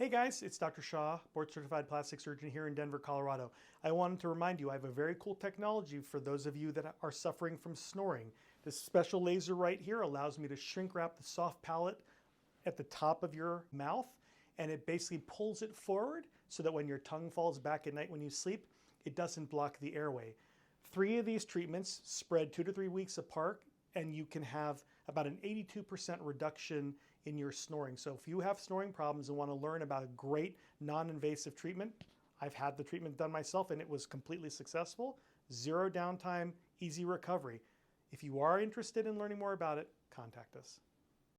Hey guys, it's Dr. Shaw, board certified plastic surgeon here in Denver, Colorado. I wanted to remind you I have a very cool technology for those of you that are suffering from snoring. This special laser right here allows me to shrink wrap the soft palate at the top of your mouth, and it basically pulls it forward so that when your tongue falls back at night when you sleep, it doesn't block the airway. 3 of these treatments spread 2 to 3 weeks apart, and you can have about an 82% reduction in your snoring. So if you have snoring problems and want to learn about a great non-invasive treatment, I've had the treatment done myself and it was completely successful. 0 downtime, easy recovery. If you are interested in learning more about it, contact us.